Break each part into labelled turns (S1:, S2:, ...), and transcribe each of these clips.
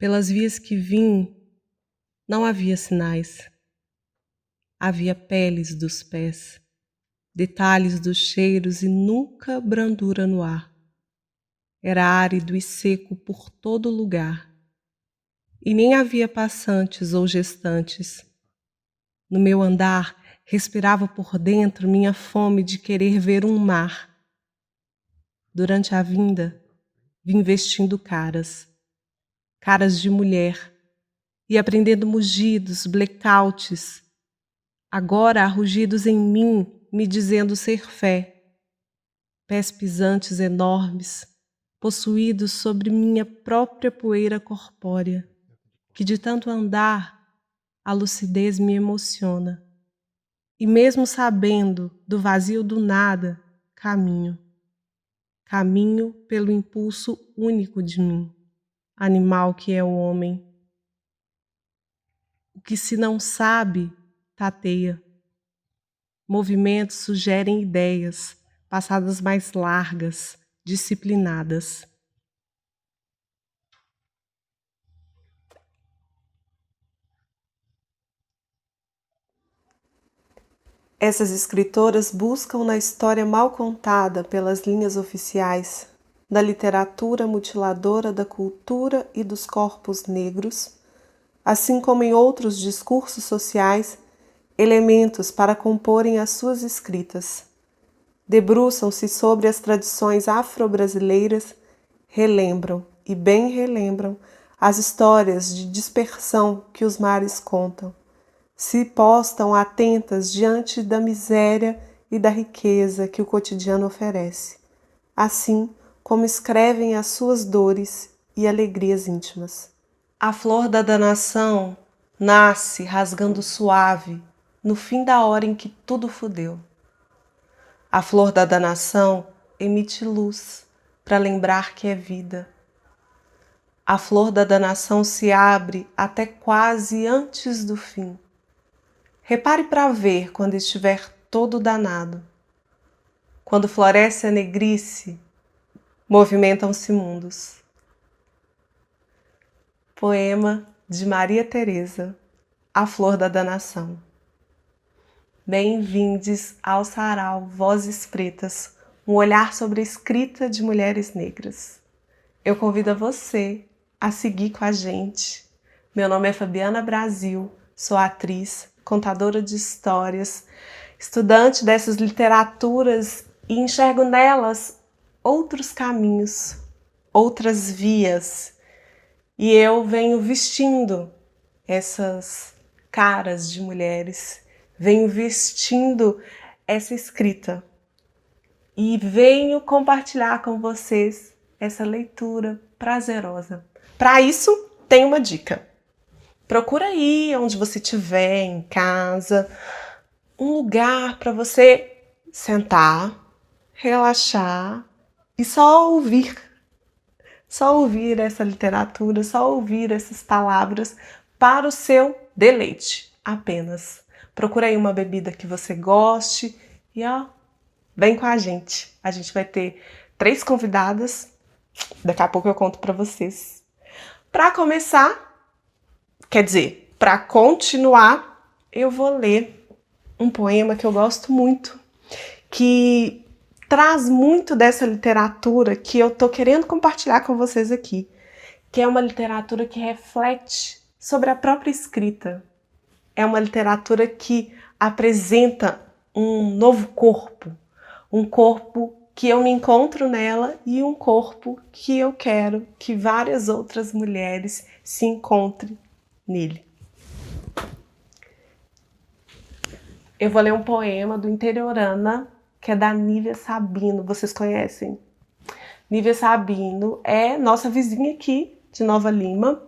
S1: Pelas vias que vim, não havia sinais. Havia peles dos pés, detalhes dos cheiros e nunca brandura no ar. Era árido e seco por todo lugar. E nem havia passantes ou gestantes. No meu andar, respirava por dentro minha fome de querer ver um mar. Durante a vinda, vim vestindo caras de mulher, e aprendendo mugidos, blackouts. Agora há rugidos em mim, me dizendo ser fé. Pés pisantes enormes, possuídos sobre minha própria poeira corpórea, que de tanto andar, a lucidez me emociona. E mesmo sabendo do vazio do nada, caminho. Caminho pelo impulso único de mim. Animal que é o homem. O que se não sabe, tateia. Movimentos sugerem ideias, passadas mais largas, disciplinadas. Essas escritoras buscam na história mal contada pelas linhas oficiais, da literatura mutiladora da cultura e dos corpos negros, assim como em outros discursos sociais, elementos para comporem as suas escritas. Debruçam-se sobre as tradições afro-brasileiras, relembram, e bem relembram, as histórias de dispersão que os mares contam. Se postam atentas diante da miséria e da riqueza que o cotidiano oferece, assim como escrevem as suas dores e alegrias íntimas. A flor da danação nasce rasgando suave no fim da hora em que tudo fudeu. A flor da danação emite luz para lembrar que é vida. A flor da danação se abre até quase antes do fim. Repare para ver quando estiver todo danado. Quando floresce a negrice, movimentam-se mundos. Poema de Maria Teresa, A Flor da Danação. Bem-vindes ao Sarau Vozes Pretas, um olhar sobre a escrita de mulheres negras. Eu convido a você a seguir com a gente. Meu nome é Fabiana Brasil, sou atriz, contadora de histórias, estudante dessas literaturas e enxergo nelas outros caminhos, outras vias. E eu venho vestindo essas caras de mulheres, venho vestindo essa escrita e venho compartilhar com vocês essa leitura prazerosa. Para isso, tem uma dica. Procura aí onde você estiver, em casa, um lugar para você sentar, relaxar e só ouvir. Só ouvir essa literatura, só ouvir essas palavras para o seu deleite, apenas. Procura aí uma bebida que você goste e vem com a gente. A gente vai ter 3 convidadas, daqui a pouco eu conto para vocês. Para começar, quer dizer, para continuar, eu vou ler um poema que eu gosto muito, que traz muito dessa literatura que eu tô querendo compartilhar com vocês aqui, que é uma literatura que reflete sobre a própria escrita. É uma literatura que apresenta um novo corpo, um corpo que eu me encontro nela e um corpo que eu quero que várias outras mulheres se encontrem nele. Eu vou ler um poema do Interiorana, que é da Nívia Sabino. Vocês conhecem? Nívia Sabino é nossa vizinha aqui de Nova Lima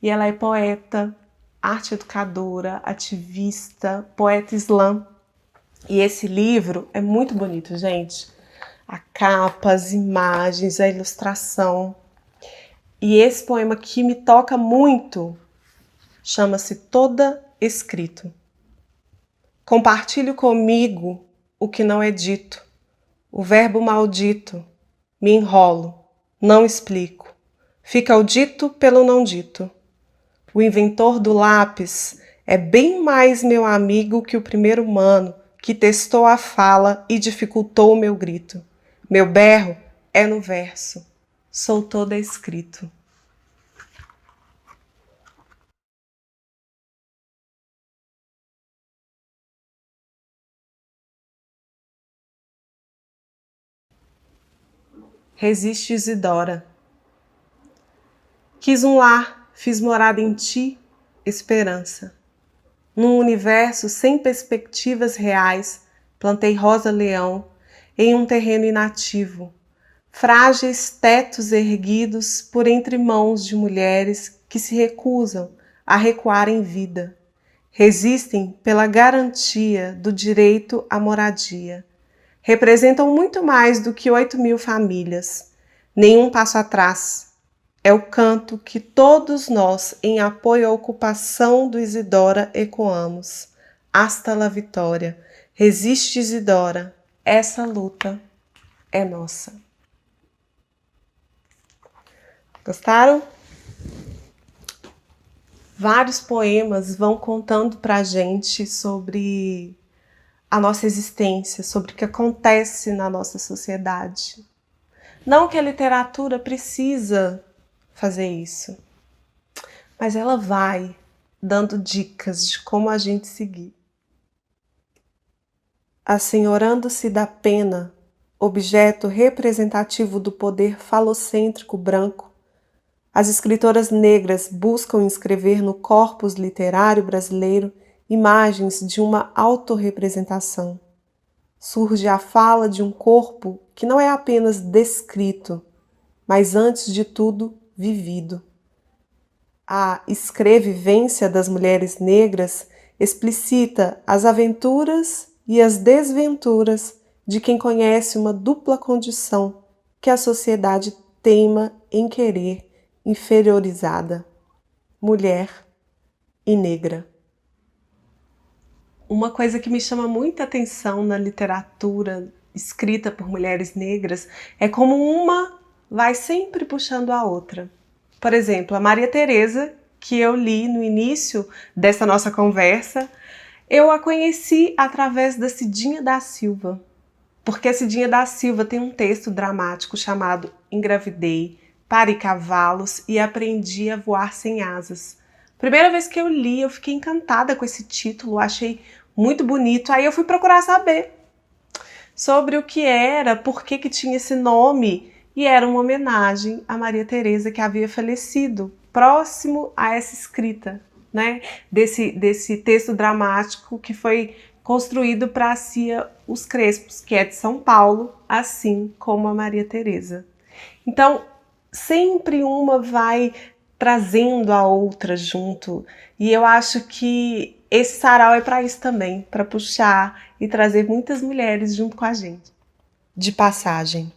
S1: e ela é poeta, arte educadora, ativista, poeta islã. E esse livro é muito bonito, gente. A capa, as imagens, a ilustração. E esse poema que me toca muito chama-se Toda Escrito. Compartilhe comigo o que não é dito, o verbo maldito, me enrolo, não explico, fica o dito pelo não dito. O inventor do lápis é bem mais meu amigo que o primeiro humano que testou a fala e dificultou o meu grito. Meu berro é no verso, sou toda escrito. Resiste Isidora. Quis um lar, fiz morada em ti, esperança. Num universo sem perspectivas reais, plantei rosa-leão em um terreno inativo. Frágeis tetos erguidos por entre mãos de mulheres que se recusam a recuar em vida. Resistem pela garantia do direito à moradia. Representam muito mais do que 8.000 famílias. Nenhum passo atrás. É o canto que todos nós, em apoio à ocupação do Isidora, ecoamos. Hasta la vitória. Resiste, Isidora. Essa luta é nossa. Gostaram? Vários poemas vão contando pra gente sobre a nossa existência, sobre o que acontece na nossa sociedade. Não que a literatura precisa fazer isso, mas ela vai dando dicas de como a gente seguir. Assenhorando-se da pena, objeto representativo do poder falocêntrico branco, as escritoras negras buscam inscrever no corpus literário brasileiro imagens de uma autorrepresentação. Surge a fala de um corpo que não é apenas descrito, mas antes de tudo vivido. A escrevivência das mulheres negras explicita as aventuras e as desventuras de quem conhece uma dupla condição que a sociedade teima em querer inferiorizada: mulher e negra. Uma coisa que me chama muita atenção na literatura escrita por mulheres negras é como uma vai sempre puxando a outra. Por exemplo, a Maria Teresa, que eu li no início dessa nossa conversa, eu a conheci através da Cidinha da Silva, porque a Cidinha da Silva tem um texto dramático chamado Engravidei, Parei cavalos e aprendi a voar sem asas. Primeira vez que eu li, eu fiquei encantada com esse título, achei muito bonito. Aí eu fui procurar saber sobre o que era, por que tinha esse nome, e era uma homenagem a Maria Teresa, que havia falecido próximo a essa escrita, né? Desse texto dramático que foi construído para a Cia Os Crespos, que é de São Paulo, assim como a Maria Teresa. Então, sempre uma vai trazendo a outra junto. E eu acho que esse sarau é para isso também, para puxar e trazer muitas mulheres junto com a gente. De passagem.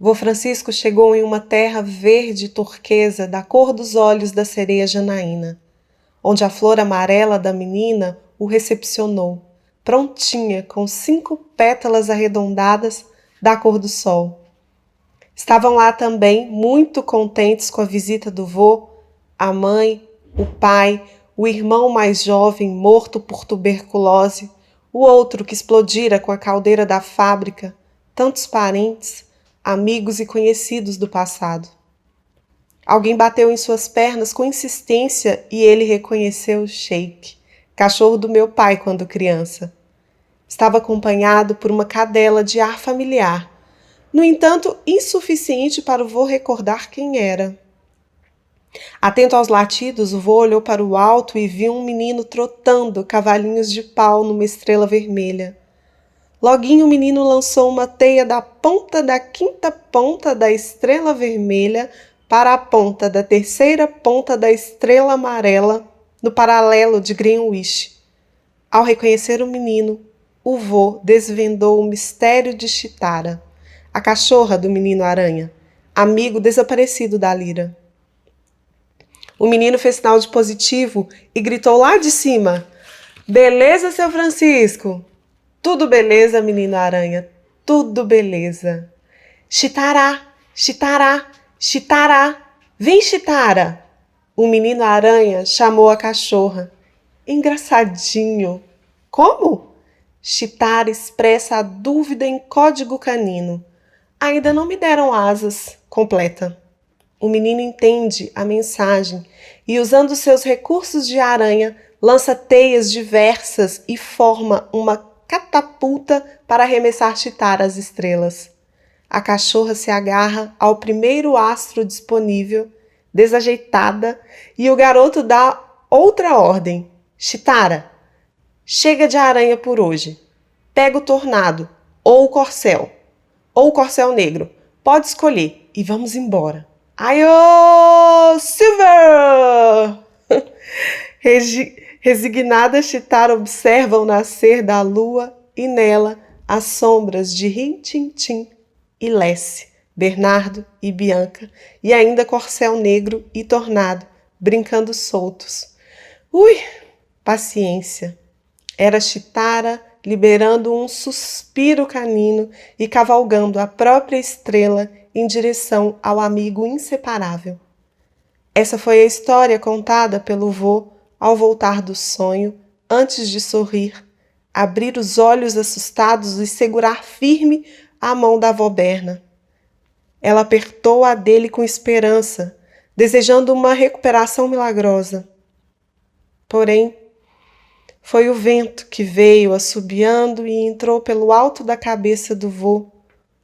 S1: Vô Francisco chegou em uma terra verde turquesa da cor dos olhos da sereia Janaína, onde a flor amarela da menina o recepcionou, prontinha, com 5 pétalas arredondadas da cor do sol. Estavam lá também, muito contentes com a visita do vô, a mãe, o pai, o irmão mais jovem morto por tuberculose, o outro que explodira com a caldeira da fábrica, tantos parentes, amigos e conhecidos do passado. Alguém bateu em suas pernas com insistência e ele reconheceu o Sheik, cachorro do meu pai quando criança. Estava acompanhado por uma cadela de ar familiar, no entanto, insuficiente para o vô recordar quem era. Atento aos latidos, o vô olhou para o alto e viu um menino trotando cavalinhos de pau numa estrela vermelha. Loguinho o menino lançou uma teia da ponta da 5ª ponta da estrela vermelha para a ponta da 3ª ponta da estrela amarela, no paralelo de Greenwich. Ao reconhecer o menino, o vô desvendou o mistério de Chitara, a cachorra do menino aranha, amigo desaparecido da Lira. O menino fez sinal de positivo e gritou lá de cima: "Beleza, seu Francisco?" "Tudo beleza, menino aranha, tudo beleza." "Chitara, Chitara, Chitara, vem, Chitara!" O menino aranha chamou a cachorra. Engraçadinho. Como? Chitara expressa a dúvida em código canino. Ainda não me deram asas. Completa. O menino entende a mensagem e, usando seus recursos de aranha, lança teias diversas e forma uma catapulta para arremessar Chitara às estrelas. A cachorra se agarra ao primeiro astro disponível, desajeitada, e o garoto dá outra ordem. Chitara, chega de aranha por hoje. Pega o tornado, ou o corcel negro. Pode escolher e vamos embora. Aiô, Silver! Resignada, Chitara observa o nascer da lua e nela as sombras de Rin-Tin-Tin e Lessie, Bernardo e Bianca, e ainda Corcel Negro e Tornado, brincando soltos. Ui, paciência. Era Chitara liberando um suspiro canino e cavalgando a própria estrela em direção ao amigo inseparável. Essa foi a história contada pelo vô ao voltar do sonho, antes de sorrir, abrir os olhos assustados e segurar firme a mão da avó Berna. Ela apertou a dele com esperança, desejando uma recuperação milagrosa. Porém, foi o vento que veio assobiando e entrou pelo alto da cabeça do vô,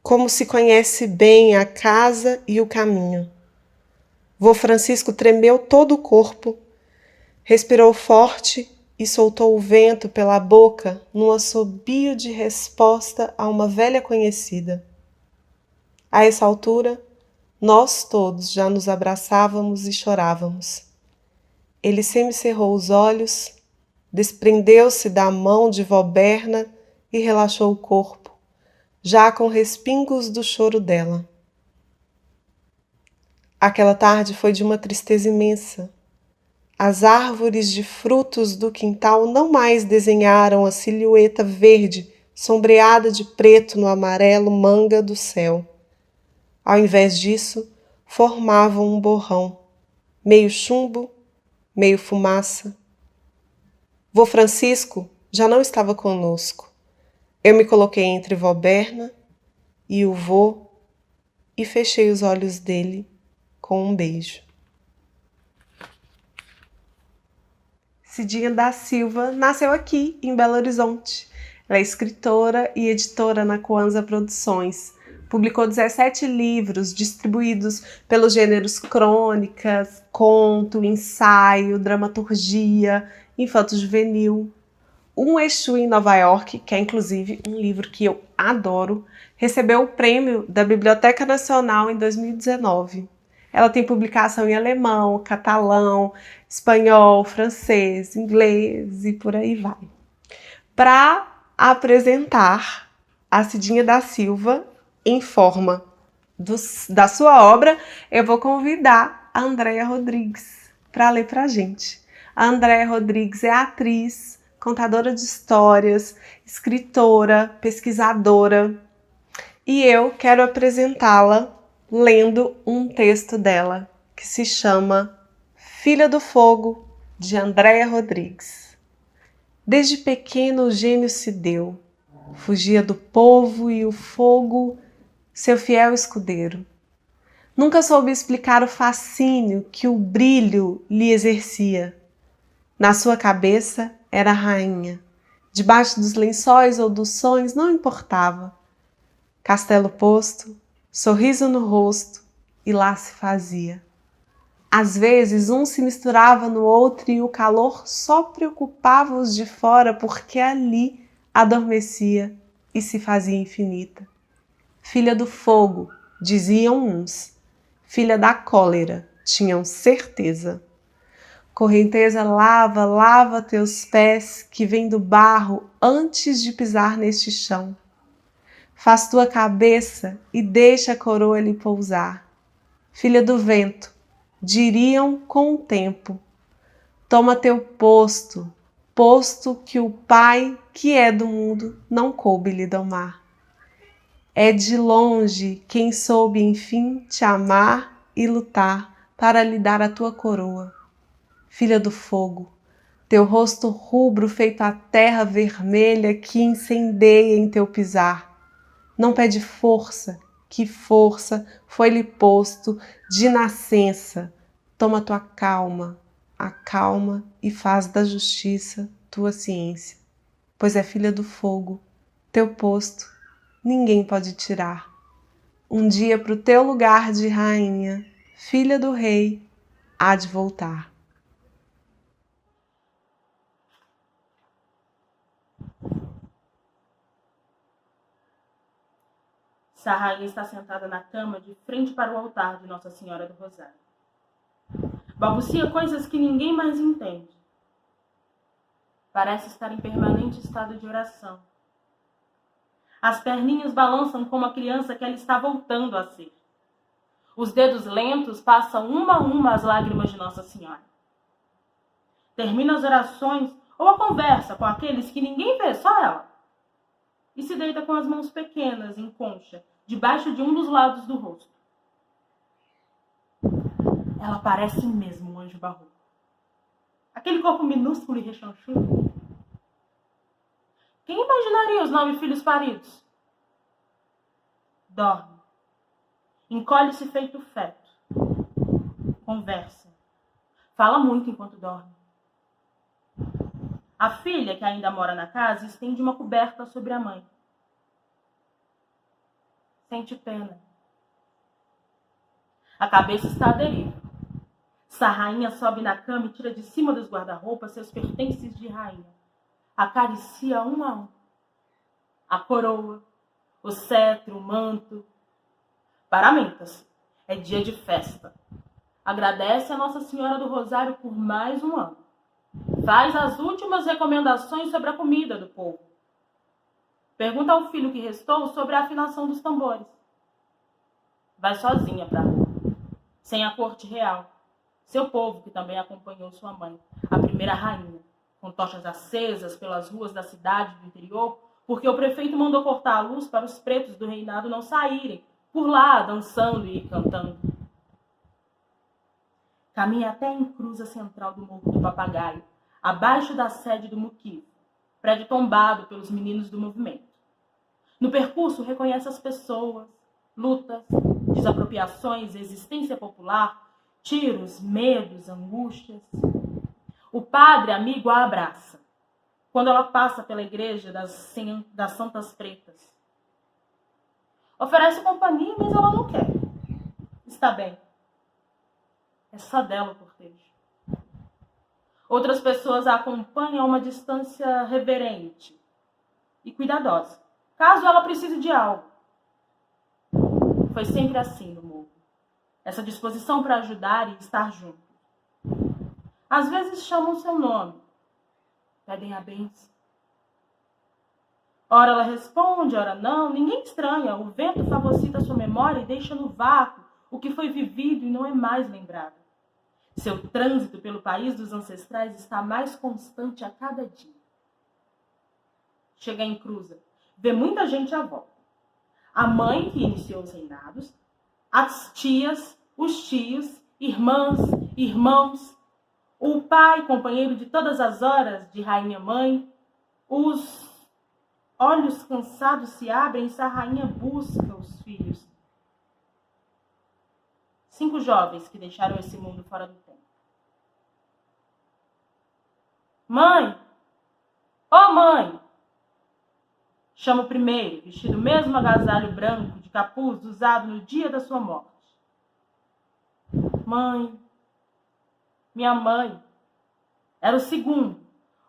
S1: como se conhece bem a casa e o caminho. Vô Francisco tremeu todo o corpo, respirou forte e soltou o vento pela boca num assobio de resposta a uma velha conhecida. A essa altura, nós todos já nos abraçávamos e chorávamos. Ele semicerrou os olhos, desprendeu-se da mão de vó Berna e relaxou o corpo, já com respingos do choro dela. Aquela tarde foi de uma tristeza imensa. As árvores de frutos do quintal não mais desenharam a silhueta verde sombreada de preto no amarelo manga do céu. Ao invés disso, formavam um borrão, meio chumbo, meio fumaça. Vô Francisco já não estava conosco. Eu me coloquei entre vó Berna e o vô e fechei os olhos dele com um beijo. Cidinha da Silva nasceu aqui, em Belo Horizonte. Ela é escritora e editora na Coanza Produções. Publicou 17 livros distribuídos pelos gêneros crônicas, conto, ensaio, dramaturgia, infanto-juvenil. Um Exu em Nova York, que é inclusive um livro que eu adoro, recebeu o prêmio da Biblioteca Nacional em 2019. Ela tem publicação em alemão, catalão, espanhol, francês, inglês e por aí vai. Para apresentar a Cidinha da Silva em forma da sua obra, eu vou convidar a Andréia Rodrigues para ler para a gente. A Andréia Rodrigues é atriz, contadora de histórias, escritora, pesquisadora, e eu quero apresentá-la lendo um texto dela que se chama Filha do Fogo, de Andréia Rodrigues. Desde pequeno o gênio se deu, fugia do povo e o fogo, seu fiel escudeiro. Nunca soube explicar o fascínio que o brilho lhe exercia. Na sua cabeça era rainha, debaixo dos lençóis ou dos sonhos não importava. Castelo posto, sorriso no rosto, e lá se fazia. Às vezes um se misturava no outro e o calor só preocupava os de fora porque ali adormecia e se fazia infinita. Filha do fogo, diziam uns. Filha da cólera, tinham certeza. Correnteza, lava, lava teus pés que vêm do barro antes de pisar neste chão. Faz tua cabeça e deixa a coroa lhe pousar. Filha do vento, diriam com o tempo. Toma teu posto, posto que o Pai, que é do mundo, não coube lhe domar. É de longe quem soube, enfim, te amar e lutar para lhe dar a tua coroa. Filha do fogo, teu rosto rubro feito a terra vermelha que incendeia em teu pisar. Não pede força, que força foi-lhe posto de nascença. Toma tua calma, acalma e faz da justiça tua ciência. Pois é filha do fogo, teu posto ninguém pode tirar. Um dia pro teu lugar de rainha, filha do rei, há de voltar.
S2: Sarraia está sentada na cama de frente para o altar de Nossa Senhora do Rosário. Balbucia coisas que ninguém mais entende. Parece estar em permanente estado de oração. As perninhas balançam como a criança que ela está voltando a ser. Os dedos lentos passam uma a uma as lágrimas de Nossa Senhora. Termina as orações ou a conversa com aqueles que ninguém vê, só ela. E se deita com as mãos pequenas, em concha, debaixo de um dos lados do rosto. Ela parece mesmo um anjo barroco. Aquele corpo minúsculo e rechonchudo. Quem imaginaria os 9 filhos paridos? Dorme. Encolhe-se feito feto. Conversa. Fala muito enquanto dorme. A filha, que ainda mora na casa, estende uma coberta sobre a mãe. Sente pena. A cabeça está à deriva. Sarrainha sobe na cama e tira de cima dos guarda-roupas seus pertences de rainha. Acaricia um a um. A coroa, o cetro, o manto. Paramenta-se. É dia de festa. Agradece a Nossa Senhora do Rosário por mais um ano. Faz as últimas recomendações sobre a comida do povo. Pergunta ao filho que restou sobre a afinação dos tambores. Vai sozinha para a rua, sem a corte real. Seu povo, que também acompanhou sua mãe, a primeira rainha, com tochas acesas pelas ruas da cidade do interior, porque o prefeito mandou cortar a luz para os pretos do reinado não saírem por lá, dançando e cantando. Caminha até a encruza central do Morro do Papagaio, abaixo da sede do Muquif, prédio tombado pelos meninos do movimento. No percurso, reconhece as pessoas, lutas, desapropriações, existência popular, tiros, medos, angústias. O padre amigo a abraça, quando ela passa pela igreja das Santas Pretas. Oferece companhia, mas ela não quer. Está bem. É só dela o cortejo. Outras pessoas a acompanham a uma distância reverente e cuidadosa, caso ela precise de algo. Foi sempre assim no morro. essa disposição para ajudar e estar junto. Às vezes chamam seu nome, pedem a bênção. Ora ela responde, ora não, ninguém estranha, o vento fagocita sua memória e deixa no vácuo o que foi vivido e não é mais lembrado. Seu trânsito pelo país dos ancestrais está mais constante a cada dia. Chega em Cruza, vê muita gente à volta. A mãe que iniciou os reinados, as tias, os tios, irmãs, irmãos, o pai, companheiro de todas as horas de rainha-mãe. Os olhos cansados se abrem e a rainha busca os filhos. 5 jovens que deixaram esse mundo fora do tempo. Mãe! Ô mãe! Chama o primeiro, vestido o mesmo agasalho branco de capuz usado no dia da sua morte. Mãe! Minha mãe! Era o segundo,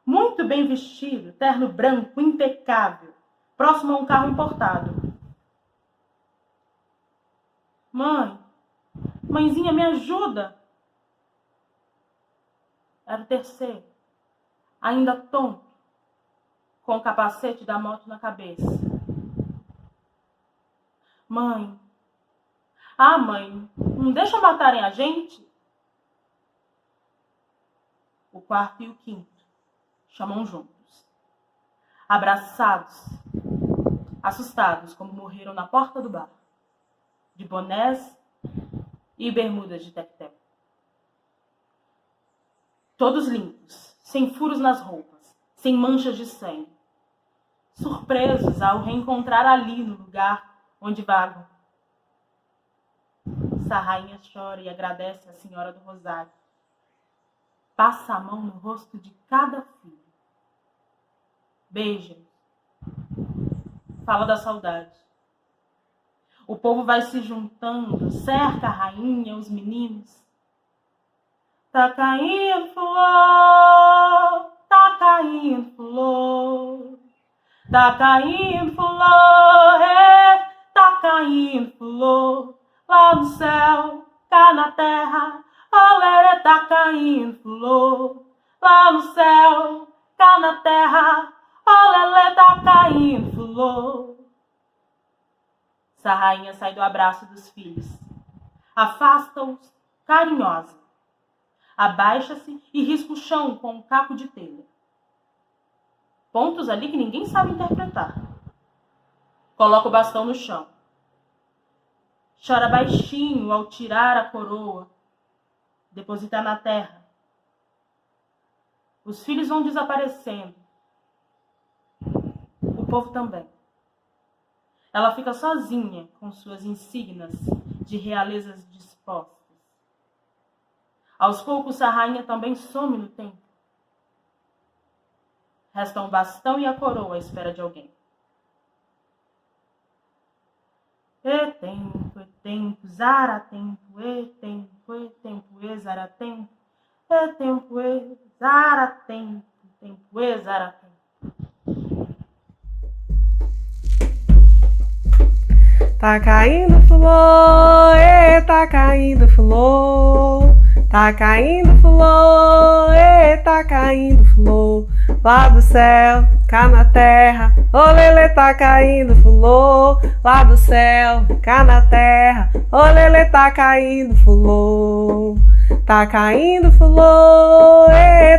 S2: muito bem vestido, terno branco, impecável, próximo a um carro importado. Mãe! Mãezinha, me ajuda! Era o terceiro, ainda tonto, com o capacete da moto na cabeça. Mãe! Ah, mãe, não deixa matarem a gente? O quarto e o quinto chamam juntos. Abraçados, assustados, como morreram na porta do bar, de bonés e bermudas de tec-tec. Todos limpos, sem furos nas roupas, sem manchas de sangue. Surpresos ao reencontrar ali no lugar onde vagam. Essa rainha chora e agradece à Senhora do Rosário. Passa a mão no rosto de cada filho. Beija. Fala da saudade. O povo vai se juntando, cerca a rainha, os meninos. Tá caindo flor, tá caindo flor. Tá caindo flor, tá caindo flor. Lá no céu, cá na terra, olé, tá caindo flor. Lá no céu, cá na terra, olé, tá caindo flor. Essa rainha sai do abraço dos filhos. Afasta-os carinhosa. Abaixa-se e risca o chão com um caco de telha. Pontos ali que ninguém sabe interpretar. Coloca o bastão no chão. Chora baixinho ao tirar a coroa. Deposita na terra. Os filhos vão desaparecendo. O povo também. Ela fica sozinha com suas insígnias de realezas dispostas. Aos poucos, a rainha também some no tempo. Restam o bastão e a coroa à espera de alguém. tempo, zara tempo, zara tempo, zara tempo, zara tempo.
S1: Tá caindo flor, tá caindo flor. Tá caindo flor, tá caindo flor. Lá do céu, cá na terra, olele, tá caindo flor. Lá do céu, cá na terra, olele, tá caindo flor. Tá caindo flor,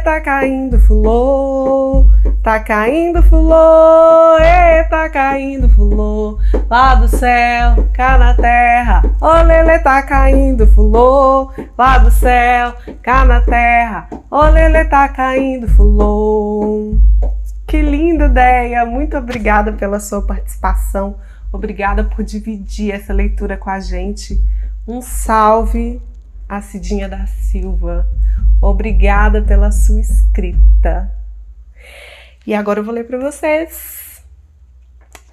S1: tá caindo flor. Tá caindo flor, tá caindo flor. Lá do céu, cá na terra, olele, tá caindo flor. Lá do céu, cá na terra, olele, tá caindo flor. Que linda ideia! Muito obrigada pela sua participação. Obrigada por dividir essa leitura com a gente. Um salve a Cidinha da Silva. Obrigada pela sua escrita. E agora eu vou ler para vocês.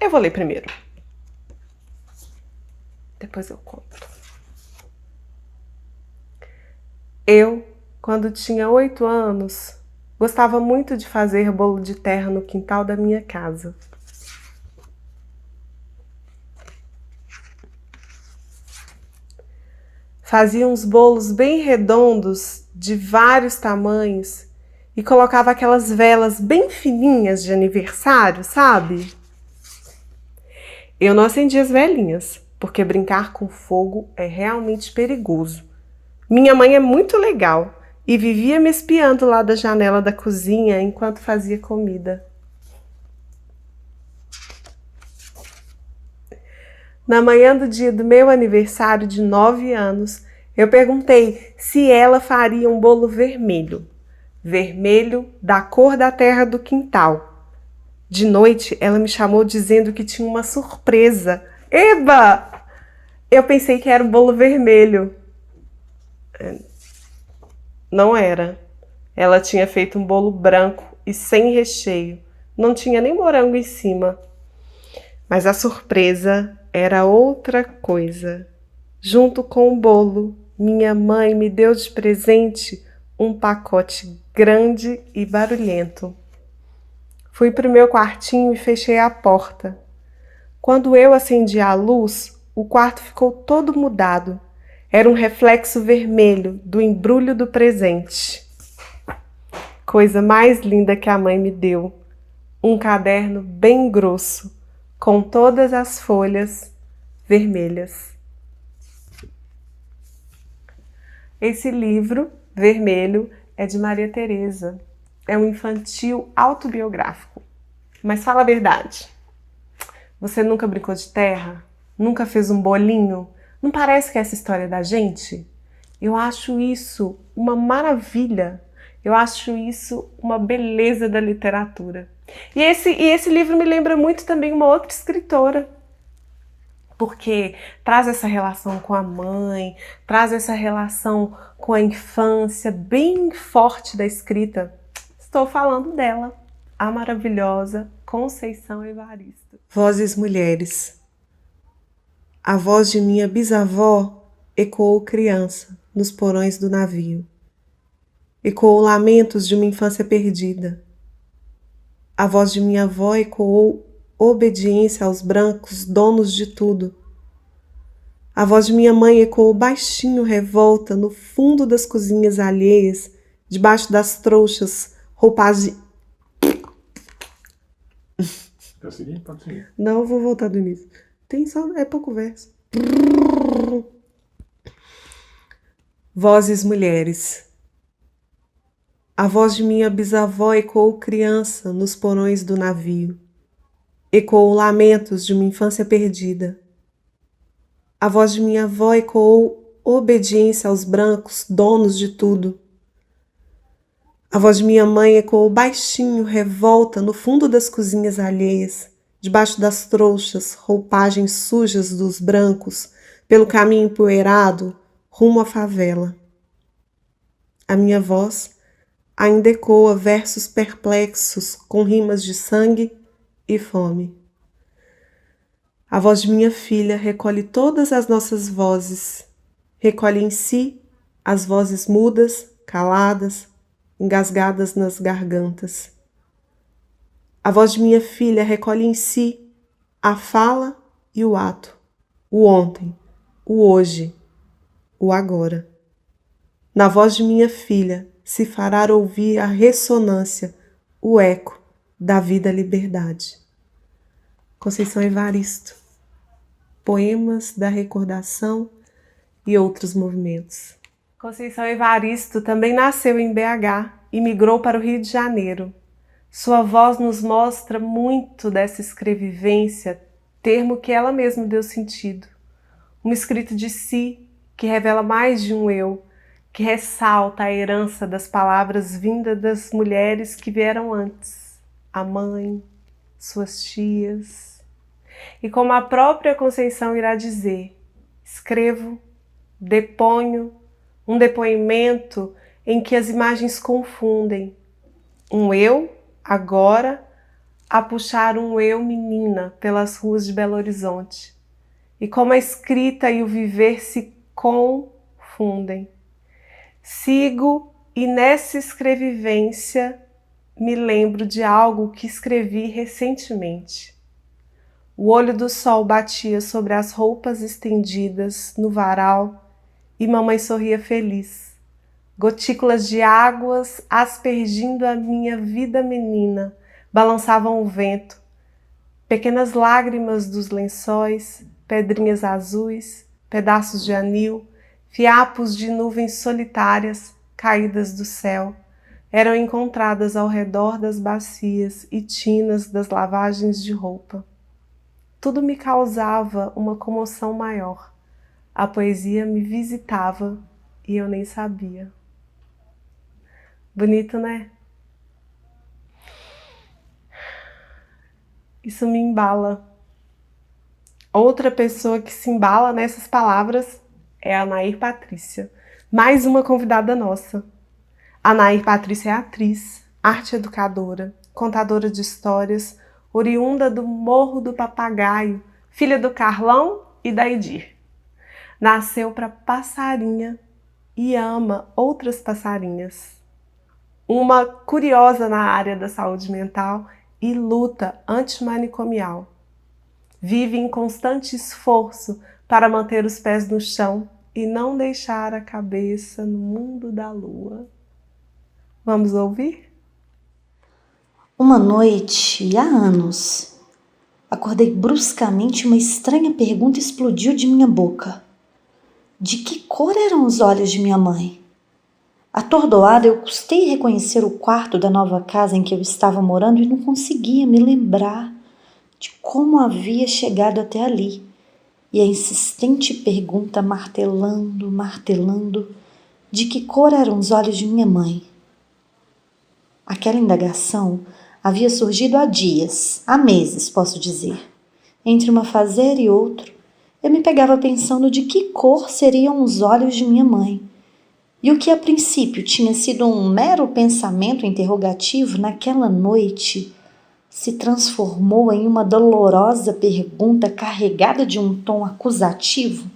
S1: Eu vou ler primeiro. Depois eu conto. Eu, quando tinha 8 anos, gostava muito de fazer bolo de terra no quintal da minha casa. fazia uns bolos bem redondos, de vários tamanhos, e colocava aquelas velas bem fininhas de aniversário, sabe? Eu não acendi as velinhas, porque brincar com fogo é realmente perigoso. Minha mãe é muito legal e vivia me espiando lá da janela da cozinha enquanto fazia comida. Na manhã do dia do meu aniversário de 9 anos, eu perguntei se ela faria um bolo vermelho. Vermelho da cor da terra do quintal. De noite, ela me chamou dizendo que tinha uma surpresa. Eba! Eu pensei que era um bolo vermelho. Não era. Ela tinha feito um bolo branco e sem recheio. Não tinha nem morango em cima. Mas a surpresa era outra coisa. Junto com o bolo, minha mãe me deu de presente um pacote grande e barulhento. Fui para o meu quartinho e fechei a porta. Quando eu acendi a luz, o quarto ficou todo mudado. Era um reflexo vermelho do embrulho do presente. Coisa mais linda que a mãe me deu. Um caderno bem grosso, com todas as folhas vermelhas. Esse livro, vermelho, é de Maria Teresa. É um infantil autobiográfico. Mas fala a verdade. Você nunca brincou de terra? Nunca fez um bolinho? Não parece que é essa história da gente? Eu acho isso uma maravilha. Eu acho isso uma beleza da literatura. E esse livro me lembra muito também uma outra escritora, porque traz essa relação com a mãe, traz essa relação com a infância bem forte da escrita. Estou falando dela, a maravilhosa Conceição Evaristo. Vozes mulheres. A voz de minha bisavó ecoou criança nos porões do navio. Ecoou lamentos de uma infância perdida. A voz de minha avó ecoou obediência aos brancos, donos de tudo. A voz de minha mãe ecoou baixinho revolta no fundo das cozinhas alheias, debaixo das trouxas, roupagem...
S3: Quer seguir? Pode seguir.
S1: Não, eu vou voltar do início. Tem só... é pouco verso. Vozes mulheres. A voz de minha bisavó ecoou criança nos porões do navio. Ecoou lamentos de uma infância perdida. A voz de minha avó ecoou obediência aos brancos, donos de tudo. A voz de minha mãe ecoou baixinho revolta no fundo das cozinhas alheias, debaixo das trouxas, roupagens sujas dos brancos, pelo caminho empoeirado, rumo à favela. A minha voz ainda ecoa versos perplexos com rimas de sangue e fome. A voz de minha filha recolhe todas as nossas vozes, recolhe em si as vozes mudas, caladas, engasgadas nas gargantas. A voz de minha filha recolhe em si a fala e o ato, o ontem, o hoje, o agora. Na voz de minha filha se fará ouvir a ressonância, o eco da vida-liberdade. Conceição Evaristo. Poemas da recordação e outros movimentos. Conceição Evaristo também nasceu em BH e migrou para o Rio de Janeiro. Sua voz nos mostra muito dessa escrevivência, termo que ela mesma deu sentido. Uma escrita de si que revela mais de um eu, que ressalta a herança das palavras vindas das mulheres que vieram antes, a mãe, suas tias. E como a própria Conceição irá dizer, escrevo, deponho, um depoimento em que as imagens confundem um eu, agora, a puxar um eu menina pelas ruas de Belo Horizonte. E como a escrita e o viver se confundem. Sigo e nessa escrevivência me lembro de algo que escrevi recentemente. O olho do sol batia sobre as roupas estendidas no varal e mamãe sorria feliz. Gotículas de águas aspergindo a minha vida menina balançavam o vento. Pequenas lágrimas dos lençóis, pedrinhas azuis, pedaços de anil, fiapos de nuvens solitárias caídas do céu, eram encontradas ao redor das bacias e tinas das lavagens de roupa. Tudo me causava uma comoção maior. A poesia me visitava e eu nem sabia. Bonito, né? Isso me embala. Outra pessoa que se embala nessas palavras é a Nair Patrícia, mais uma convidada nossa. A Nair Patrícia é atriz, arte educadora, contadora de histórias, oriunda do Morro do Papagaio, filha do Carlão e da Edir. Nasceu para passarinha e ama outras passarinhas. Uma curiosa na área da saúde mental e luta antimanicomial. Vive em constante esforço para manter os pés no chão e não deixar a cabeça no mundo da lua. Vamos ouvir?
S4: Uma noite, há anos, acordei bruscamente e uma estranha pergunta explodiu de minha boca. De que cor eram os olhos de minha mãe? Atordoada, eu custei reconhecer o quarto da nova casa em que eu estava morando e não conseguia me lembrar de como havia chegado até ali. E a insistente pergunta martelando, de que cor eram os olhos de minha mãe? Aquela indagação havia surgido há dias, há meses, posso dizer. Entre uma fazer e outro, eu me pegava pensando de que cor seriam os olhos de minha mãe. E o que a princípio tinha sido um mero pensamento interrogativo, naquela noite se transformou em uma dolorosa pergunta carregada de um tom acusativo.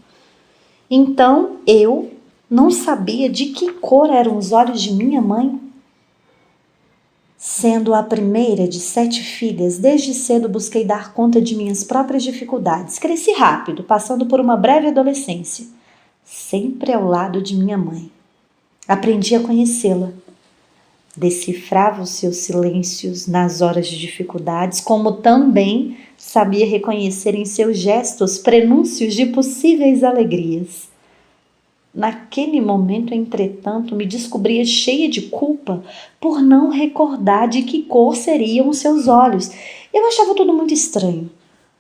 S4: Então eu não sabia de que cor eram os olhos de minha mãe. Sendo a primeira de 7 filhas, desde cedo busquei dar conta de minhas próprias dificuldades. Cresci rápido, passando por uma breve adolescência, sempre ao lado de minha mãe. Aprendi a conhecê-la. Decifrava os seus silêncios nas horas de dificuldades, como também sabia reconhecer em seus gestos prenúncios de possíveis alegrias. Naquele momento, entretanto, me descobria cheia de culpa por não recordar de que cor seriam os seus olhos. Eu achava tudo muito estranho,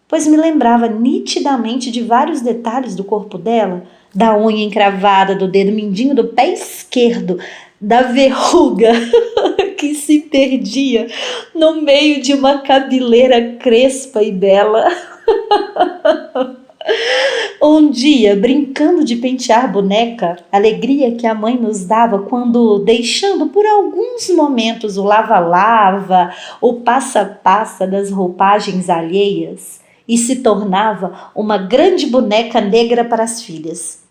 S4: pois me lembrava nitidamente de vários detalhes do corpo dela, da unha encravada, do dedo mindinho do pé esquerdo, da verruga que se perdia no meio de uma cabeleira crespa e bela. Um dia, brincando de pentear boneca, alegria que a mãe nos dava quando, deixando por alguns momentos o lava-lava, o passa-passa das roupagens alheias, e se tornava uma grande boneca negra para as filhas.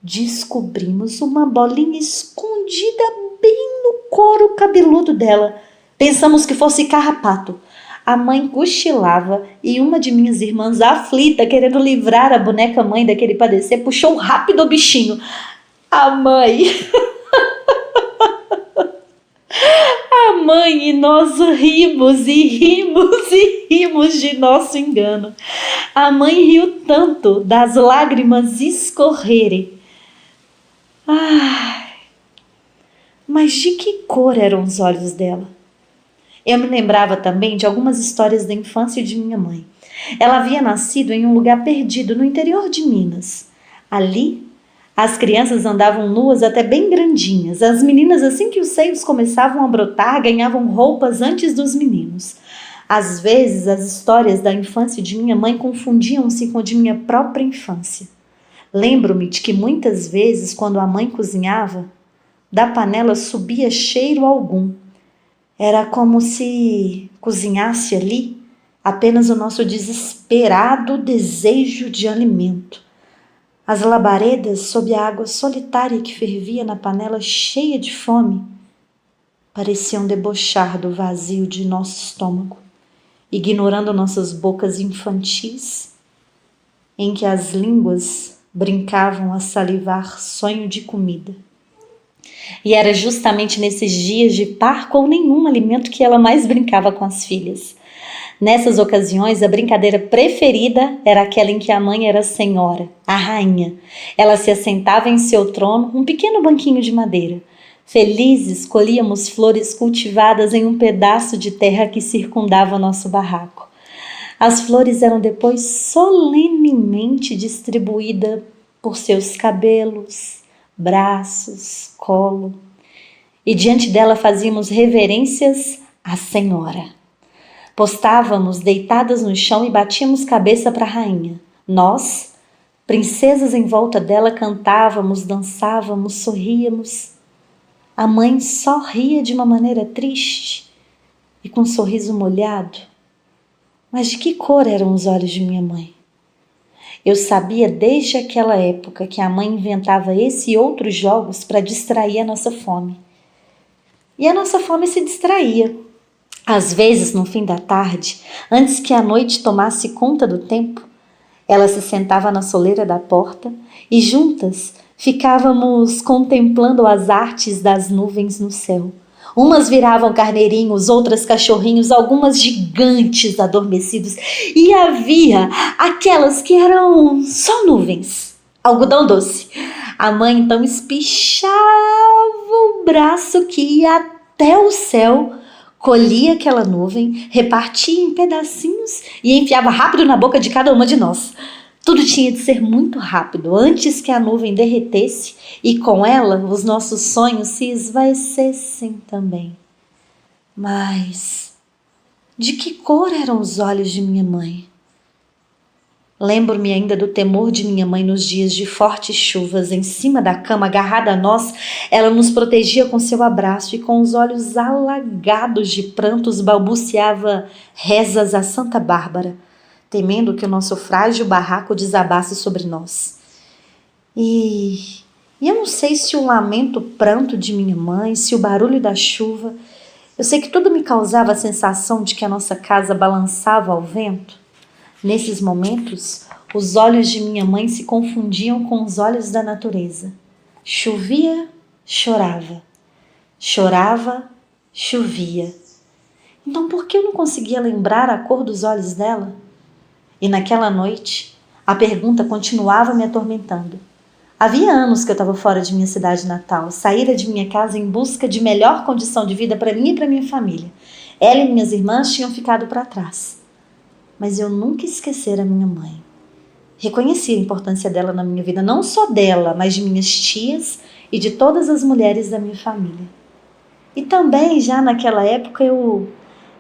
S4: Descobrimos uma bolinha escondida bem no couro cabeludo dela. Pensamos que fosse carrapato. A mãe cochilava e uma de minhas irmãs, aflita, querendo livrar a boneca mãe daquele padecer, puxou rápido o bichinho. A mãe e nós rimos de nosso engano. A mãe riu tanto das lágrimas escorrerem. Ai, mas de que cor eram os olhos dela? Eu me lembrava também de algumas histórias da infância de minha mãe. Ela havia nascido em um lugar perdido no interior de Minas. Ali, as crianças andavam nuas até bem grandinhas. As meninas, assim que os seios começavam a brotar, ganhavam roupas antes dos meninos. Às vezes, as histórias da infância de minha mãe confundiam-se com a de minha própria infância. Lembro-me de que muitas vezes, quando a mãe cozinhava, da panela subia cheiro algum. Era como se cozinhasse ali apenas o nosso desesperado desejo de alimento. As labaredas sob a água solitária que fervia na panela cheia de fome pareciam debochar do vazio de nosso estômago, ignorando nossas bocas infantis, em que as línguas brincavam a salivar sonho de comida. E era justamente nesses dias de parco ou nenhum alimento que ela mais brincava com as filhas. Nessas ocasiões, a brincadeira preferida era aquela em que a mãe era a senhora, a rainha. Ela se assentava em seu trono, um pequeno banquinho de madeira. Felizes, colhíamos flores cultivadas em um pedaço de terra que circundava o nosso barraco. As flores eram depois solenemente distribuídas por seus cabelos, braços, colo. E diante dela fazíamos reverências à senhora. Postávamos deitadas no chão e batíamos cabeça para a rainha. Nós, princesas em volta dela, cantávamos, dançávamos, sorríamos. A mãe só ria de uma maneira triste e com um sorriso molhado. Mas de que cor eram os olhos de minha mãe? Eu sabia desde aquela época que a mãe inventava esse e outros jogos para distrair a nossa fome. E a nossa fome se distraía. Às vezes, no fim da tarde, antes que a noite tomasse conta do tempo, ela se sentava na soleira da porta e juntas ficávamos contemplando as artes das nuvens no céu. Umas viravam carneirinhos, outras cachorrinhos, algumas gigantes adormecidos. E havia aquelas que eram só nuvens, algodão doce. A mãe então espichava o braço que ia até o céu, colhia aquela nuvem, repartia em pedacinhos e enfiava rápido na boca de cada uma de nós. Tudo tinha de ser muito rápido, antes que a nuvem derretesse e com ela os nossos sonhos se esvaecessem também. Mas de que cor eram os olhos de minha mãe? Lembro-me ainda do temor de minha mãe nos dias de fortes chuvas. Em cima da cama, agarrada a nós, ela nos protegia com seu abraço e com os olhos alagados de prantos balbuciava rezas a Santa Bárbara, temendo que o nosso frágil barraco desabasse sobre nós. E eu não sei se o lamento, o pranto de minha mãe, se o barulho da chuva, eu sei que tudo me causava a sensação de que a nossa casa balançava ao vento. Nesses momentos, os olhos de minha mãe se confundiam com os olhos da natureza. Chovia, chorava. Chorava, chovia. Então por que eu não conseguia lembrar a cor dos olhos dela? E naquela noite, a pergunta continuava me atormentando. Havia anos que eu estava fora de minha cidade natal, saíra de minha casa em busca de melhor condição de vida para mim e para minha família. Ela e minhas irmãs tinham ficado para trás. Mas eu nunca esquecera minha mãe. Reconheci a importância dela na minha vida, não só dela, mas de minhas tias e de todas as mulheres da minha família. E também, já naquela época, eu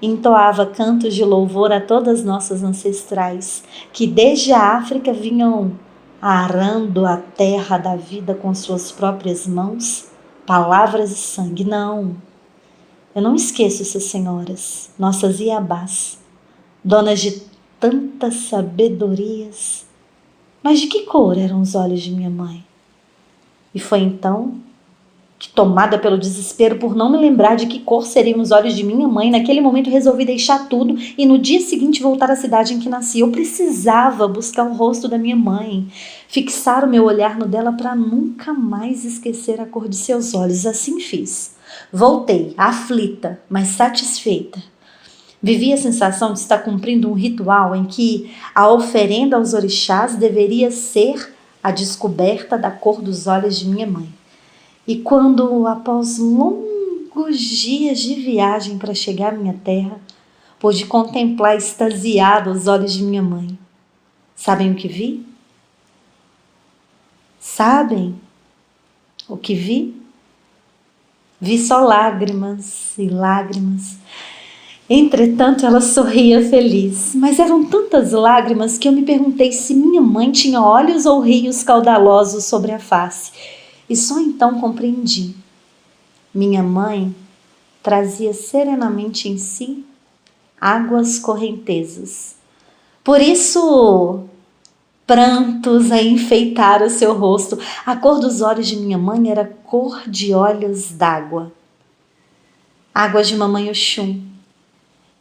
S4: entoava cantos de louvor a todas nossas ancestrais, que desde a África vinham arando a terra da vida com suas próprias mãos, palavras e sangue. Não, eu não esqueço essas senhoras, nossas iabás, donas de tantas sabedorias. Mas de que cor eram os olhos de minha mãe? E foi então que, tomada pelo desespero por não me lembrar de que cor seriam os olhos de minha mãe, naquele momento resolvi deixar tudo e no dia seguinte voltar à cidade em que nasci. Eu precisava buscar o rosto da minha mãe, fixar o meu olhar no dela para nunca mais esquecer a cor de seus olhos. Assim fiz. Voltei, aflita, mas satisfeita. Vivi a sensação de estar cumprindo um ritual em que a oferenda aos orixás deveria ser a descoberta da cor dos olhos de minha mãe. E quando, após longos dias de viagem para chegar à minha terra, pude contemplar extasiado os olhos de minha mãe, sabem o que vi? Sabem o que vi? Vi só lágrimas e lágrimas. Entretanto, ela sorria feliz, mas eram tantas lágrimas que eu me perguntei se minha mãe tinha olhos ou rios caudalosos sobre a face. E só então compreendi. Minha mãe trazia serenamente em si águas correntezas. Por isso, prantos a enfeitar o seu rosto. A cor dos olhos de minha mãe era cor de olhos d'água. Águas de mamãe Oxum.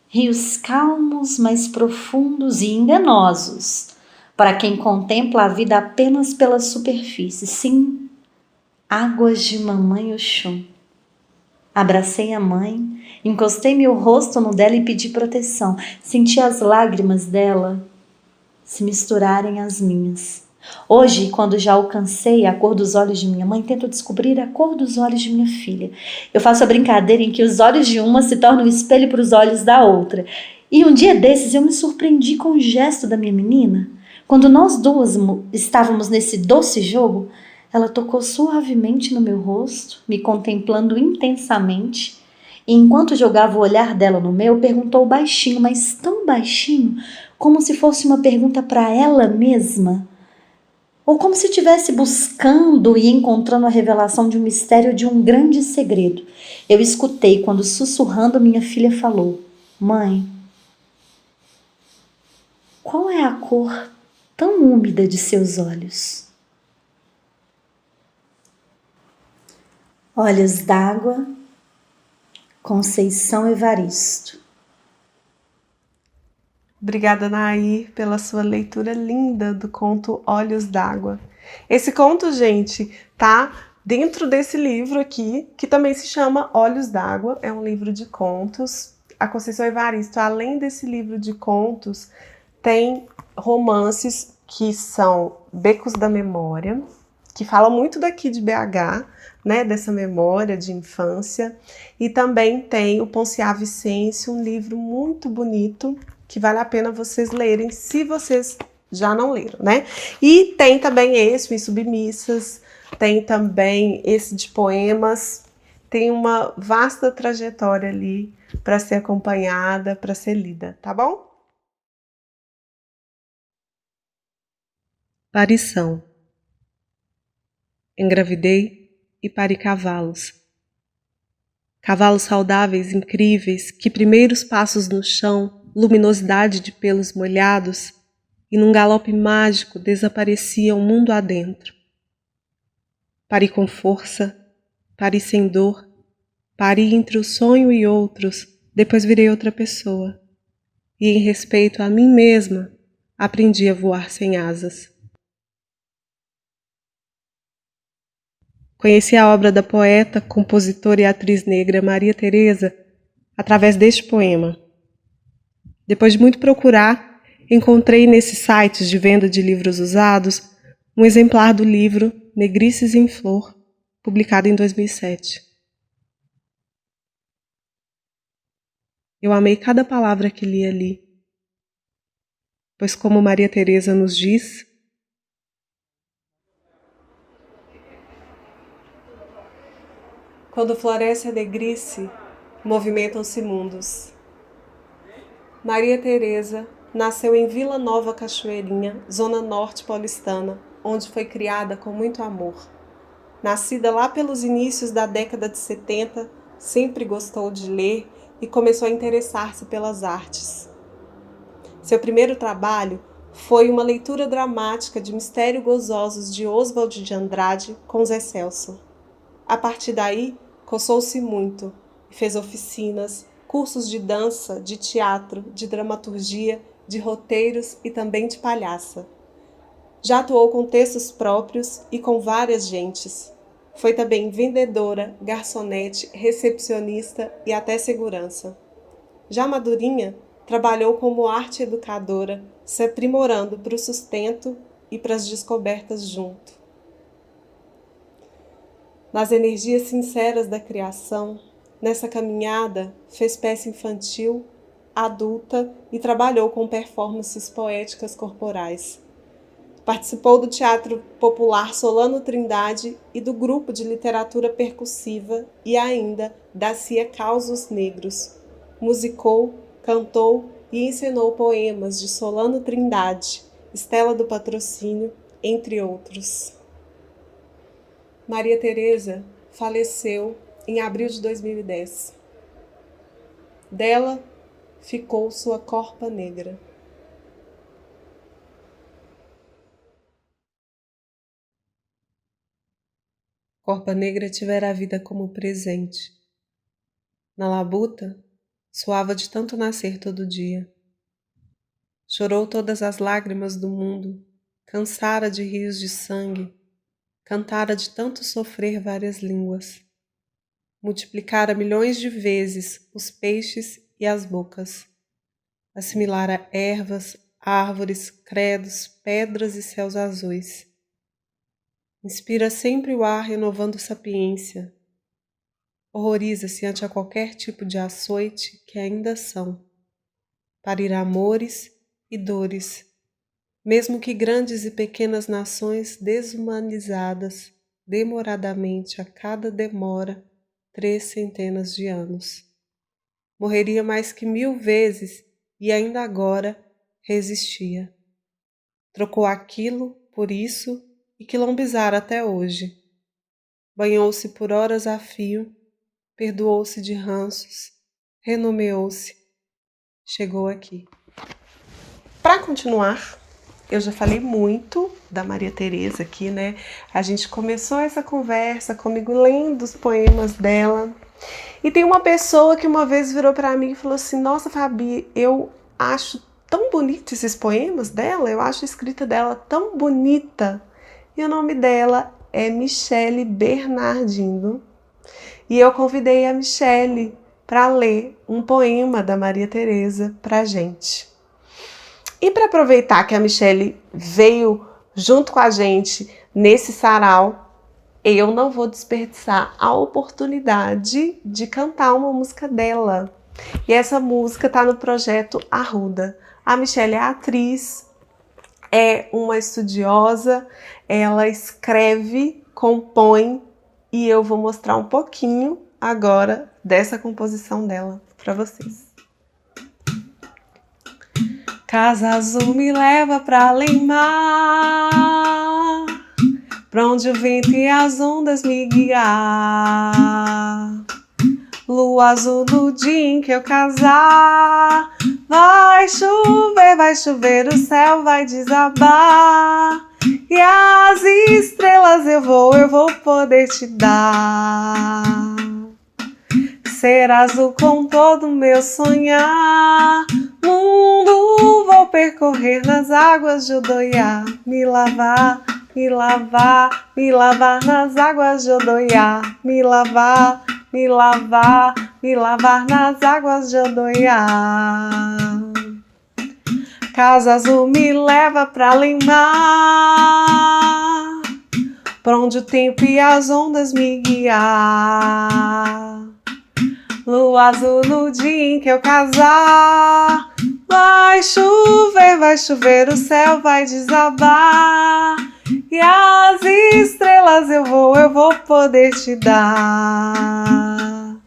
S4: Rios calmos, mas profundos e enganosos, para quem contempla a vida apenas pela superfície. Sim, águas de Mamãe Oxum. Abracei a mãe, encostei meu rosto no dela e pedi proteção. Senti as lágrimas dela se misturarem às minhas. Hoje, quando já alcancei a cor dos olhos de minha mãe, tento descobrir a cor dos olhos de minha filha. Eu faço a brincadeira em que os olhos de uma se tornam espelho para os olhos da outra. E um dia desses eu me surpreendi com o gesto da minha menina. Quando nós duas estávamos nesse doce jogo, ela tocou suavemente no meu rosto, me contemplando intensamente, e enquanto jogava o olhar dela no meu, perguntou baixinho, mas tão baixinho, como se fosse uma pergunta para ela mesma, ou como se estivesse buscando e encontrando a revelação de um mistério, de um grande segredo. Eu escutei quando, sussurrando, minha filha falou: Mãe, qual é a cor tão úmida de seus olhos? Olhos d'Água, Conceição Evaristo.
S1: Obrigada, Nair, pela sua leitura linda do conto Olhos d'Água. Esse conto, gente, tá dentro desse livro aqui, que também se chama Olhos d'Água. É um livro de contos. A Conceição Evaristo, além desse livro de contos, tem romances que são Becos da Memória, que falam muito daqui de BH, né, dessa memória de infância. E também tem o Ponciá Vicêncio, um livro muito bonito, que vale a pena vocês lerem, se vocês já não leram, né? E tem também esse, o Insubmissas, tem também esse de poemas, tem uma vasta trajetória ali para ser acompanhada, para ser lida, tá bom? Parição. Engravidei e pari cavalos. Cavalos saudáveis, incríveis, que primeiros passos no chão, luminosidade de pelos molhados, e num galope mágico desapareciam mundo adentro. Pari com força, pari sem dor, pari entre o sonho e outros, depois virei outra pessoa. E em respeito a mim mesma, aprendi a voar sem asas. Conheci a obra da poeta, compositora e atriz negra Maria Teresa através deste poema. Depois de muito procurar, encontrei nesses sites de venda de livros usados um exemplar do livro Negrices em Flor, publicado em 2007. Eu amei cada palavra que li ali, pois como Maria Teresa nos diz, quando floresce a negrice, movimentam-se mundos. Maria Teresa nasceu em Vila Nova Cachoeirinha, zona norte paulistana, onde foi criada com muito amor. Nascida lá pelos inícios da década de 70, sempre gostou de ler e começou a interessar-se pelas artes. Seu primeiro trabalho foi uma leitura dramática de Mistério Gozosos de Oswald de Andrade com Zé Celso. A partir daí, coçou-se muito e fez oficinas, cursos de dança, de teatro, de dramaturgia, de roteiros e também de palhaça. Já atuou com textos próprios e com várias gentes. Foi também vendedora, garçonete, recepcionista e até segurança. Já madurinha, trabalhou como arte educadora, se aprimorando para o sustento e para as descobertas junto. Nas energias sinceras da criação, nessa caminhada, fez peça infantil, adulta e trabalhou com performances poéticas corporais. Participou do Teatro Popular Solano Trindade e do grupo de literatura percussiva e ainda da CIA Causos Negros. Musicou, cantou e encenou poemas de Solano Trindade, Estela do Patrocínio, entre outros. Maria Teresa faleceu em abril de 2010. Dela ficou sua corpa negra. Corpa negra tivera a vida como presente. Na labuta, suava de tanto nascer todo dia. Chorou todas as lágrimas do mundo cansara de rios de sangue, cantara de tanto sofrer várias línguas, multiplicara milhões de vezes os peixes e as bocas, assimilara ervas, árvores, credos, pedras e céus azuis. Inspira sempre o ar renovando sapiência. Horroriza-se ante a qualquer tipo de açoite que ainda são, para ir amores e dores, mesmo que grandes e pequenas nações desumanizadas, demoradamente a cada demora 300 de anos. Morreria mais que 1000 vezes e ainda agora resistia. Trocou aquilo por isso e quilombizara até hoje. Banhou-se por horas a fio, perdoou-se de ranços, renomeou-se, chegou aqui. Para continuar, eu já falei muito da Maria Teresa aqui, né? A gente começou essa conversa comigo lendo os poemas dela. E tem uma pessoa que uma vez virou para mim e falou assim: nossa, Fabi, eu acho tão bonito esses poemas dela, eu acho a escrita dela tão bonita. E o nome dela é Michele Bernardino. E eu convidei a Michele para ler um poema da Maria Teresa pra gente. E para aproveitar que a Michele veio junto com a gente nesse sarau, eu não vou desperdiçar a oportunidade de cantar uma música dela. E essa música está no projeto Arruda. A Michele é atriz, é uma estudiosa, ela escreve, compõe, e eu vou mostrar um pouquinho agora dessa composição dela para vocês. Casa azul me leva pra além-mar, pra onde o vento e as ondas me guiar. Lua azul no dia em que eu casar, vai chover, o céu vai desabar, e as estrelas eu vou poder te dar. Ser azul com todo o meu sonhar, mundo vou percorrer nas águas de Odoiá, me lavar, me lavar, me lavar nas águas de Odoiá, me lavar, me lavar, me lavar nas águas de Odoiá. Casa azul me leva pra além-mar, pra onde o tempo e as ondas me guiar. Lua azul no dia em que eu casar, vai chover, o céu vai desabar, e as estrelas eu vou poder te dar.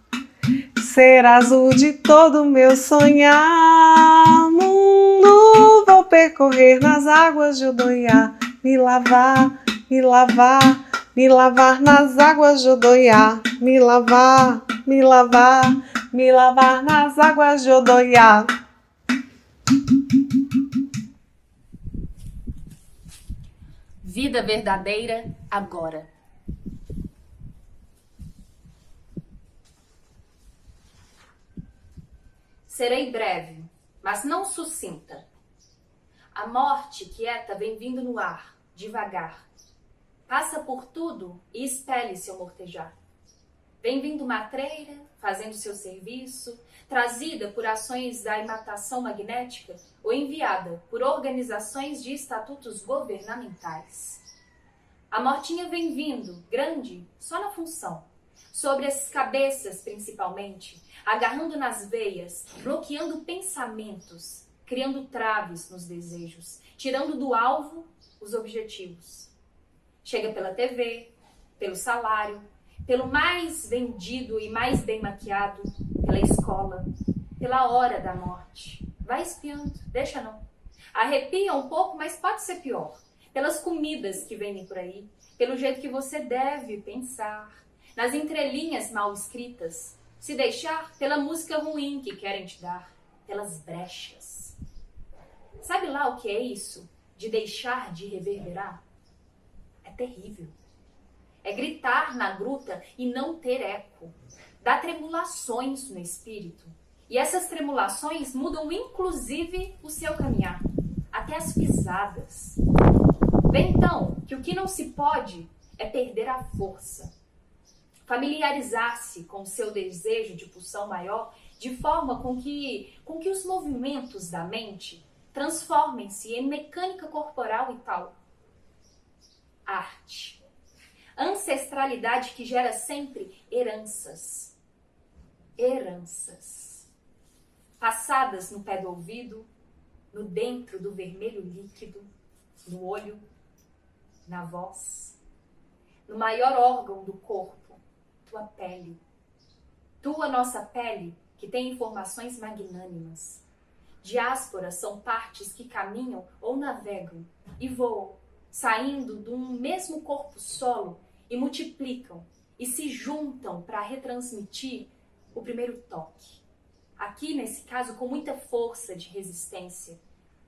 S1: Ser azul de todo o meu sonhar, mundo vou percorrer nas águas de Odoiá, me lavar, me lavar, me lavar nas águas de Odoiá, me lavar, me lavar, me lavar nas águas de Odoiá.
S5: Vida verdadeira agora. Serei breve, mas não sucinta. A morte quieta vem vindo no ar, devagar. Passa por tudo e expele seu mortejar. Vem vindo matreira, fazendo seu serviço, trazida por ações da imatação magnética ou enviada por organizações de estatutos governamentais. A mortinha vem vindo, grande, só na função, sobre as cabeças principalmente, agarrando nas veias, bloqueando pensamentos, criando traves nos desejos, tirando do alvo os objetivos. Chega pela TV, pelo salário, pelo mais vendido e mais bem maquiado, pela escola, pela hora da morte. Vai espiando, deixa não. Arrepia um pouco, mas pode ser pior. Pelas comidas que vendem por aí, pelo jeito que você deve pensar, nas entrelinhas mal escritas, se deixar pela música ruim que querem te dar, pelas brechas. Sabe lá o que é isso de deixar de reverberar? É terrível. É gritar na gruta e não ter eco. Dá tremulações no espírito. E essas tremulações mudam inclusive o seu caminhar, até as pisadas. Vê então que o que não se pode é perder a força. Familiarizar-se com o seu desejo de pulsão maior de forma com que os movimentos da mente transformem-se em mecânica corporal e tal. Arte. Ancestralidade que gera sempre heranças. Heranças. Passadas no pé do ouvido, no dentro do vermelho líquido, no olho, na voz, no maior órgão do corpo, tua pele. Tua nossa pele, que tem informações magnânimas. Diásporas são partes que caminham ou navegam e voam, saindo de um mesmo corpo solo e multiplicam e se juntam para retransmitir o primeiro toque. Aqui, nesse caso, com muita força de resistência.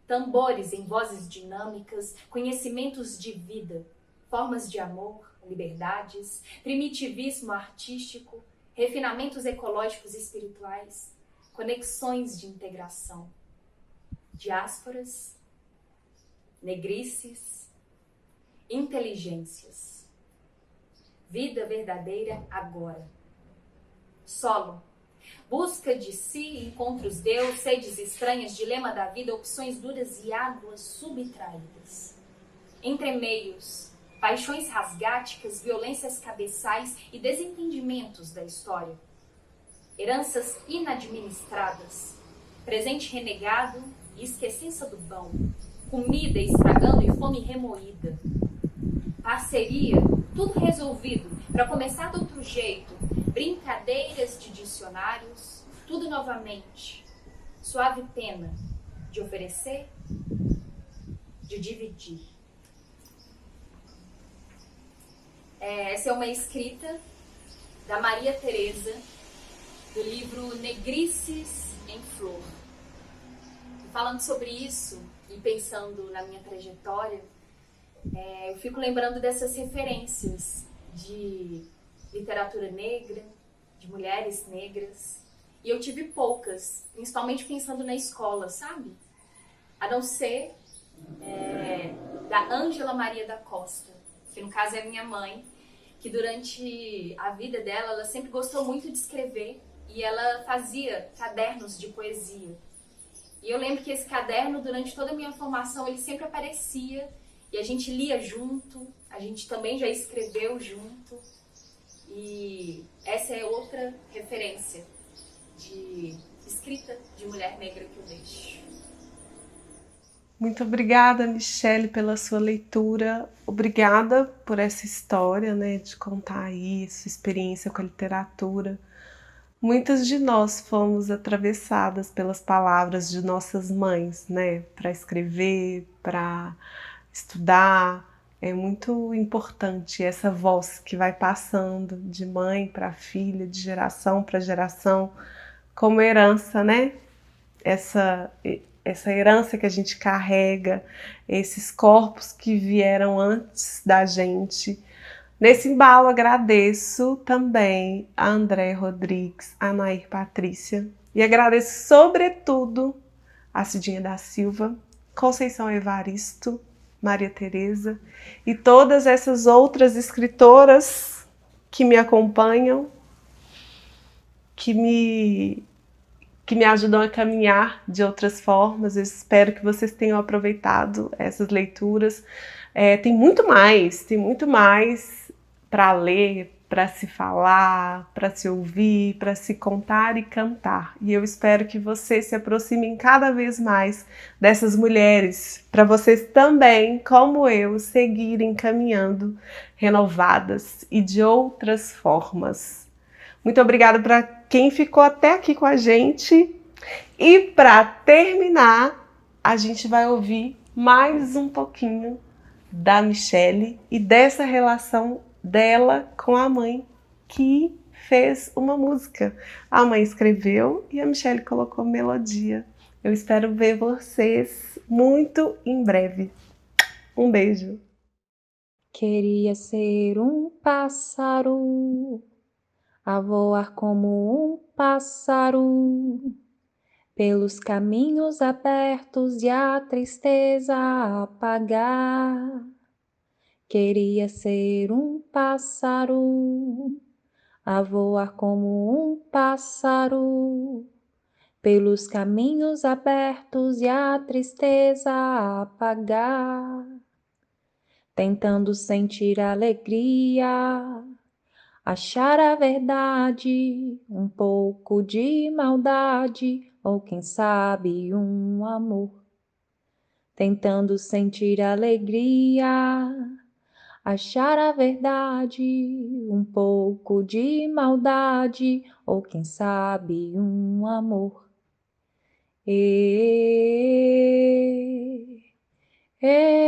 S5: Tambores em vozes dinâmicas, conhecimentos de vida, formas de amor, liberdades, primitivismo artístico, refinamentos ecológicos e espirituais, conexões de integração, diásporas, negrices, inteligências. Vida verdadeira agora. Solo. Busca de si, encontros Deus, sedes estranhas, dilema da vida, opções duras e águas subtraídas. Entremeios, paixões rasgáticas, violências cabeçais e desentendimentos da história. Heranças inadministradas, presente renegado e esquecença do bom, comida estragando e fome remoída. Parceria, tudo resolvido, para começar de outro jeito, brincadeiras de dicionários, tudo novamente. Suave pena de oferecer, de dividir. Essa é uma escrita da Maria Teresa, do livro Negrices em Flor. E falando sobre isso e pensando na minha trajetória, eu fico lembrando dessas referências de literatura negra, de mulheres negras. E eu tive poucas, principalmente pensando na escola, sabe? A não ser da Ângela Maria da Costa, que no caso é minha mãe, que durante a vida dela, ela sempre gostou muito de escrever e ela fazia cadernos de poesia. E eu lembro que esse caderno, durante toda a minha formação, ele sempre aparecia e a gente lia junto, a gente também já escreveu junto. E essa é outra referência de escrita de mulher negra que eu deixo.
S1: Muito obrigada, Michele, pela sua leitura. Obrigada por essa história, né, de contar aí sua experiência com a literatura. Muitas de nós fomos atravessadas pelas palavras de nossas mães, né, para escrever, para estudar. É muito importante essa voz que vai passando de mãe para filha, de geração para geração, como herança, né? Essa herança que a gente carrega, esses corpos que vieram antes da gente. Nesse embalo, agradeço também a André Rodrigues, a Nair Patrícia e agradeço, sobretudo, a Cidinha da Silva, Conceição Evaristo, Maria Teresa e todas essas outras escritoras que me acompanham, que me ajudam a caminhar de outras formas. Eu espero que vocês tenham aproveitado essas leituras. Tem muito mais para ler, para se falar, para se ouvir, para se contar e cantar. E eu espero que vocês se aproximem cada vez mais dessas mulheres, para vocês também, como eu, seguirem caminhando renovadas e de outras formas. Muito obrigada para quem ficou até aqui com a gente. E para terminar, a gente vai ouvir mais um pouquinho da Michele e dessa relação dela com a mãe, que fez uma música. A mãe escreveu e a Michele colocou melodia. Eu espero ver vocês muito em breve. Um beijo.
S6: Queria ser um pássaro, a voar como um pássaro, pelos caminhos abertos e a tristeza apagar. Queria ser um pássaro, a voar como um pássaro, pelos caminhos abertos e a tristeza apagar, tentando sentir alegria, achar a verdade, um pouco de maldade, ou quem sabe um amor. Tentando sentir alegria, achar a verdade, um pouco de maldade, ou quem sabe um amor. Eu, eu.